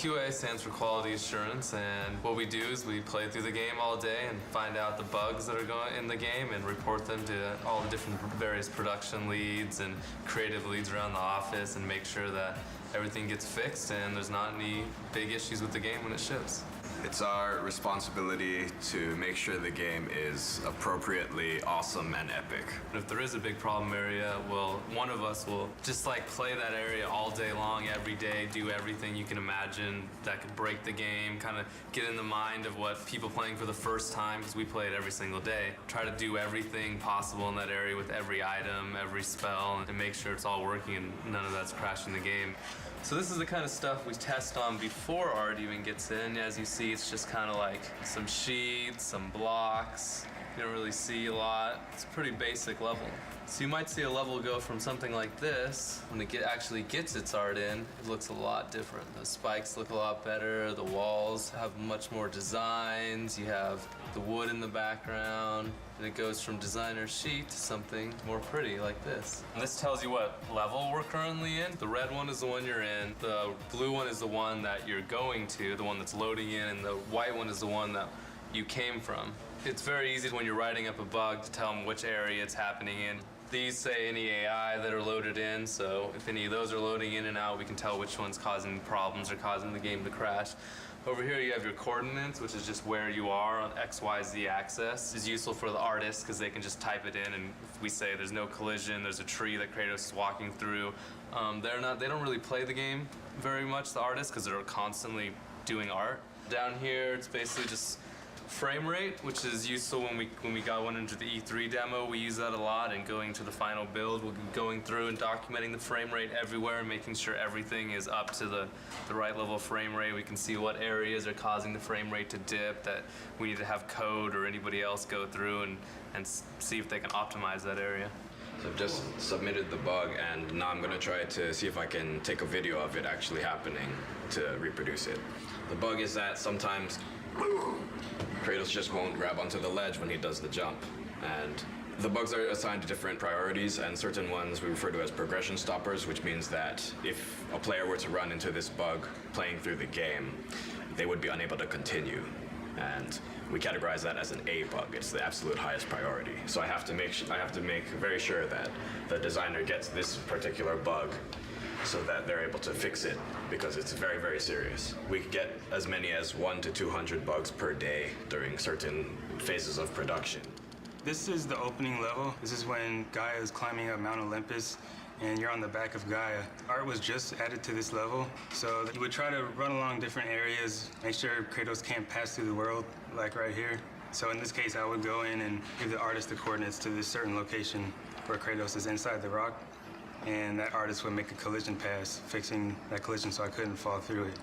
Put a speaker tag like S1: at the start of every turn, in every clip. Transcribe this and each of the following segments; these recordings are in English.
S1: QA stands for quality assurance, and what we do is we play through the game all day and find out the bugs that are going in the game and report them to all the different various production leads and creative leads around the office and make sure that everything gets fixed and there's not any big issues with the game when it ships.
S2: It's our responsibility to make sure the game is appropriately awesome and epic.
S1: If there is a big problem area, well, one of us will just like play that area all day long, every day, do everything you can imagine that could break the game, kind of get in the mind of what people playing for the first time, because we play it every single day. Try to do everything possible in that area with every item, every spell, and make sure it's all working and none of that's crashing the game. So this is the kind of stuff we test on before art even gets in. As you see, it's just kind of like some sheets, some blocks. You don't really see a lot. It's a pretty basic level. So you might see a level go from something like this, when it actually gets its art in, it looks a lot different. The spikes look a lot better, the walls have much more designs, you have the wood in the background, and it goes from designer sheet to something more pretty like this. And this tells you what level we're currently in. The red one is the one you're in, the blue one is the one that you're going to, the one that's loading in, and the white one is the one that you came from. It's very easy when you're writing up a bug to tell them which area it's happening in. These say any AI that are loaded in, so if any of those are loading in and out, we can tell which one's causing problems or causing the game to crash. Over here you have your coordinates, which is just where you are on XYZ axis. It's useful for the artists because they can just type it in, and if we say there's no collision, there's a tree that Kratos is walking through. They don't really play the game very much, the artists, because they're constantly doing art. Down here, it's basically just frame rate, which is useful when we got one into the E3 demo. We use that a lot, and going to the final build, we'll be going through and documenting the frame rate everywhere and making sure everything is up to the right level of frame rate. We can see what areas are causing the frame rate to dip that we need to have code or anybody else go through and see if they can optimize that area.
S2: So I've just submitted the bug, and now I'm gonna try to see if I can take a video of it actually happening to reproduce it. The bug is that sometimes Kratos just won't grab onto the ledge when he does the jump. And the bugs are assigned to different priorities, and certain ones we refer to as progression stoppers, which means that if a player were to run into this bug playing through the game, they would be unable to continue. And we categorize that as an A bug. It's the absolute highest priority. So I have to make very sure that the designer gets this particular bug so that they're able to fix it, because it's very, very serious. We could get as many as 100 to 200 bugs per day during certain phases of production.
S3: This is the opening level. This is when Gaia is climbing up Mount Olympus and you're on the back of Gaia. Art was just added to this level, so you would try to run along different areas, make sure Kratos can't pass through the world, like right here. So in this case, I would go in and give the artist the coordinates to this certain location where Kratos is inside the rock, and that artist would make a collision pass, fixing that collision so I couldn't fall through it.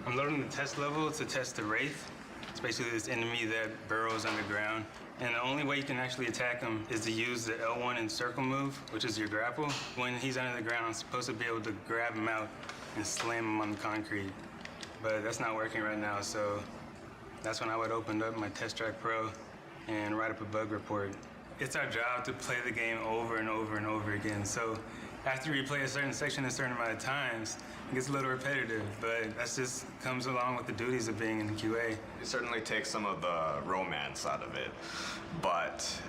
S3: I'm loading the test level to test the Wraith. It's basically this enemy that burrows underground. And the only way you can actually attack him is to use the L1 and circle move, which is your grapple. When he's under the ground, I'm supposed to be able to grab him out and slam him on the concrete. But that's not working right now, so that's when I would open up my Test Track Pro and write up a bug report. It's our job to play the game over and over and over again. So after you replay a certain section a certain amount of times, it gets a little repetitive, but that just comes along with the duties of being in QA.
S2: It certainly takes some of the romance out of it, but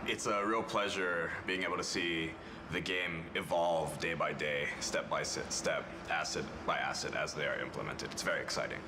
S2: it's a real pleasure being able to see the game evolve day by day, step by step, asset by asset as they are implemented. It's very exciting.